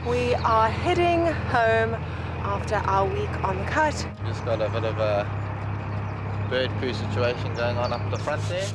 We are heading home after our week on the cut. Just got a bit of a bird poo situation going on up the front there.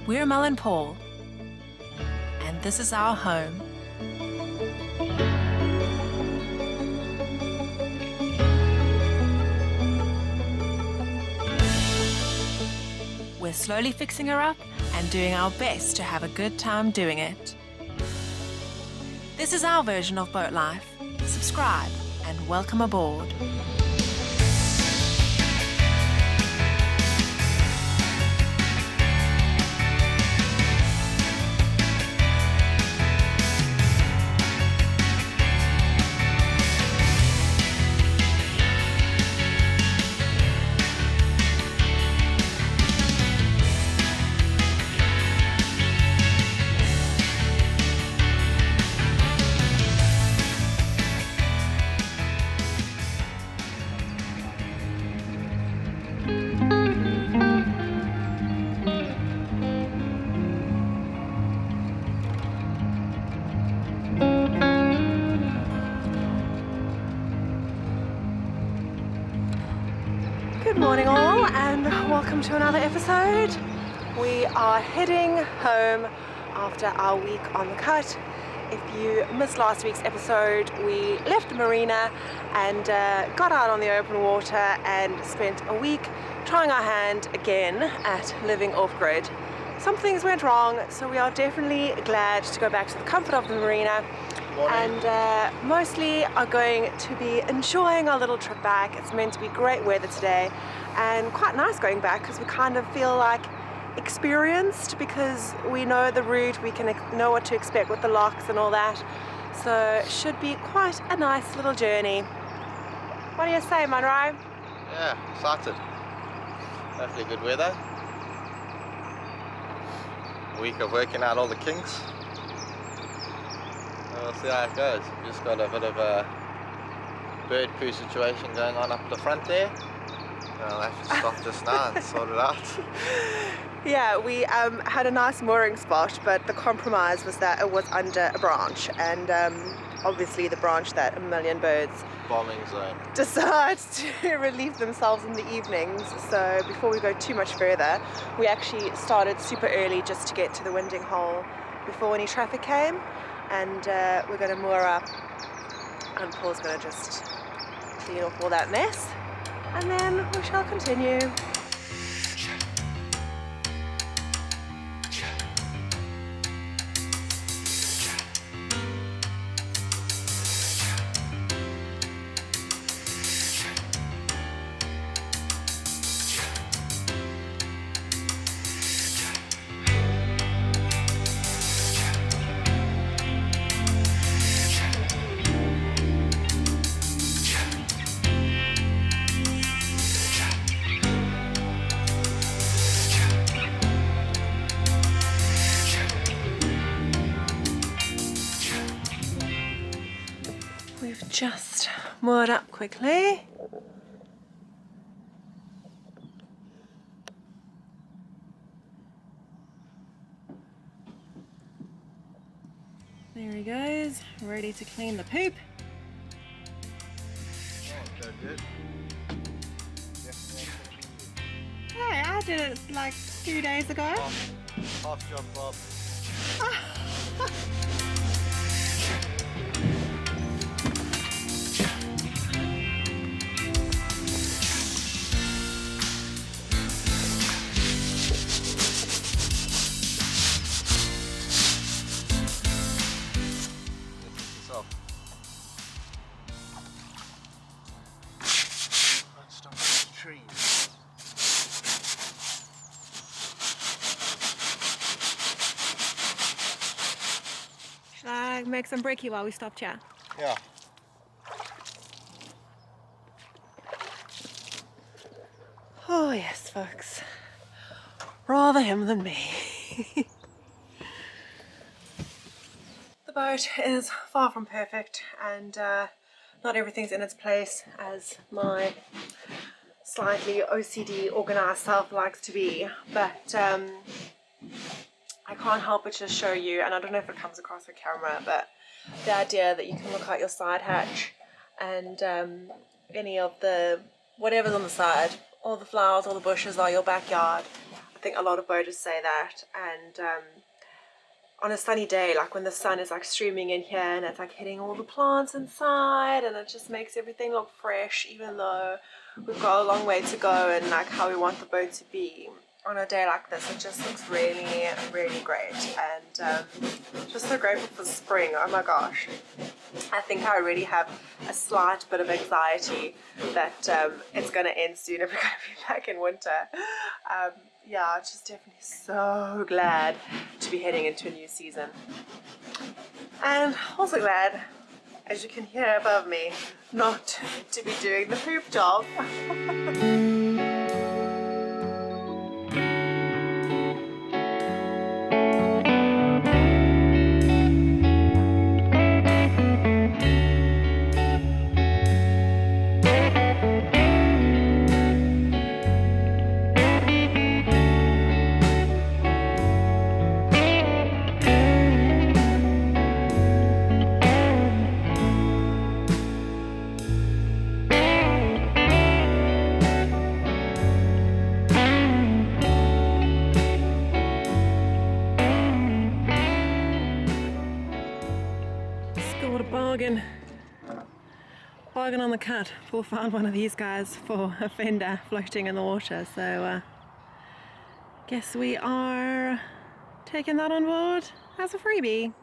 We're Mel and Paul, and this is our home. We're slowly fixing her up and doing our best to have a good time doing it. This is our version of boat life. Subscribe and welcome aboard. Good morning all, and welcome to another episode. We are heading home after our week on the cut. If you missed last week's episode, we left the marina and got out on the open water and spent a week trying our hand again at living off-grid. Some things went wrong, so we are definitely glad to go back to the comfort of the marina. And mostly are going to be enjoying our little trip back. It's meant to be great weather today and quite nice going back because we kind of feel like experienced because we know the route, we can know what to expect with the locks and all that. So it should be quite a nice little journey. What do you say, Monroe? Yeah, excited. Hopefully good weather. A week of working out all the kinks. We'll see how it goes. Just got a bit of a bird poo situation going on up the front there. I'll have to stop this now and sort it out. Yeah, we had a nice mooring spot, but the compromise was that it was under a branch, and obviously the branch that a million birds Bombing zone. decide to relieve themselves in the evenings. So before we go too much further, we actually started super early just to get to the winding hole before any traffic came. And we're going to moor up, and Paul's going to just clean off all that mess, and then we shall continue. We've just moored up quickly. There he goes, ready to clean the poop. Oh, so good. Hey, I did it like 2 days ago. Half job, Bob. Trees. Should I make some brekkie while we stopped here? Yeah. Oh yes, folks. Rather him than me. The boat is far from perfect, and not everything's in its place as my slightly OCD organized self likes to be, but I can't help but just show you, and I don't know if it comes across the camera, but the idea that you can look out your side hatch and any of the whatever's on the side, all the flowers, all the bushes are your backyard. I think a lot of boaters say that, and on a sunny day, like when the sun is like streaming in here and it's like hitting all the plants inside, and it just makes everything look fresh, even though we've got a long way to go and like how we want the boat to be. On a day like this, it just looks really, really great, and just so grateful for spring. Oh my gosh, I think I already have a slight bit of anxiety that it's going to end soon and we're going to be back in winter. Yeah, just definitely so glad to be heading into a new season, and also glad, as you can hear above me, not to be doing the poop job. Bargain on the cut. Paul found one of these guys for a fender floating in the water, so guess we are taking that on board as a freebie.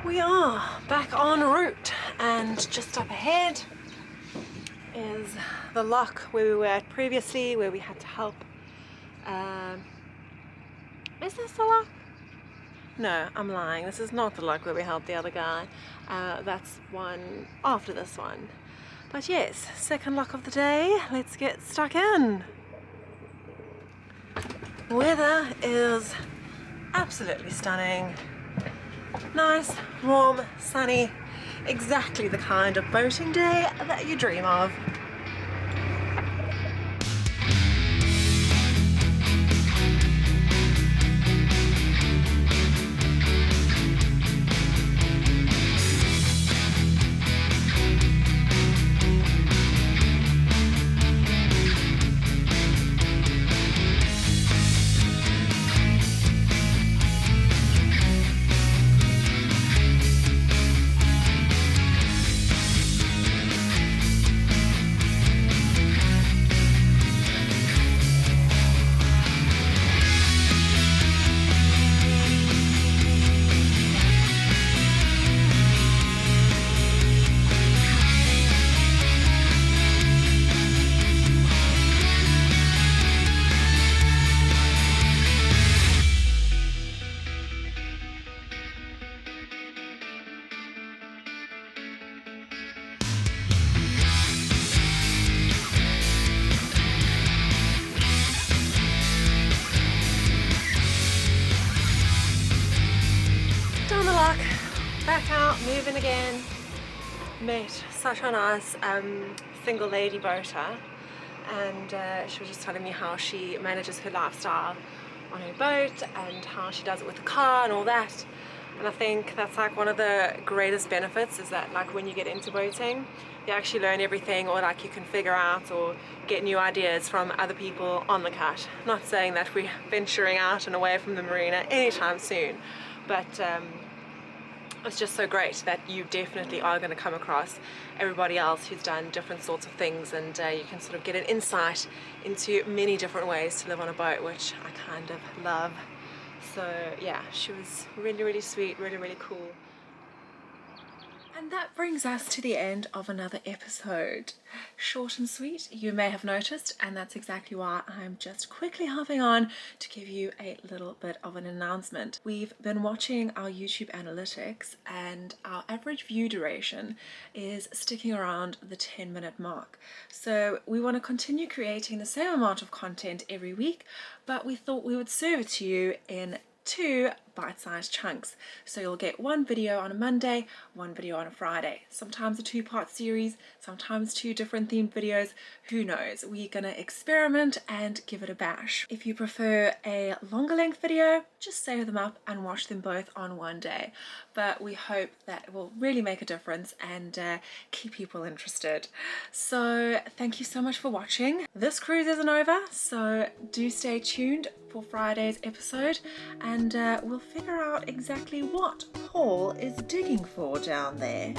We are back en route, and just up ahead is the lock where we were at previously, where we had to help. Is this the lock? No, I'm lying. This is not the lock where we helped the other guy. That's one after this one. But yes, second lock of the day. Let's get stuck in. Weather is absolutely stunning. Nice, warm, sunny, exactly the kind of boating day that you dream of. Back out, moving again. Met such a nice single lady boater, and she was just telling me how she manages her lifestyle on her boat and how she does it with the car and all that. And I think that's like one of the greatest benefits, is that like when you get into boating, you actually learn everything, or like you can figure out or get new ideas from other people on the cut. Not saying that we're venturing out and away from the marina anytime soon, but it's just so great that you definitely are going to come across everybody else who's done different sorts of things, and you can sort of get an insight into many different ways to live on a boat, which I kind of love. So yeah, she was really, really sweet, really, really cool. And that brings us to the end of another episode. Short and sweet, you may have noticed, and that's exactly why I'm just quickly hopping on to give you a little bit of an announcement. We've been watching our YouTube analytics, and our average view duration is sticking around the 10-minute mark. So we want to continue creating the same amount of content every week, but we thought we would serve it to you in 2 bite-sized chunks. So you'll get 1 video on a Monday, 1 video on a Friday. Sometimes a 2-part series, sometimes 2 different themed videos, who knows. We're gonna experiment and give it a bash. If you prefer a longer length video, just save them up and watch them both on one day. But we hope that it will really make a difference and keep people interested. So thank you so much for watching. This cruise isn't over, so do stay tuned for Friday's episode, and we'll figure out exactly what Paul is digging for down there.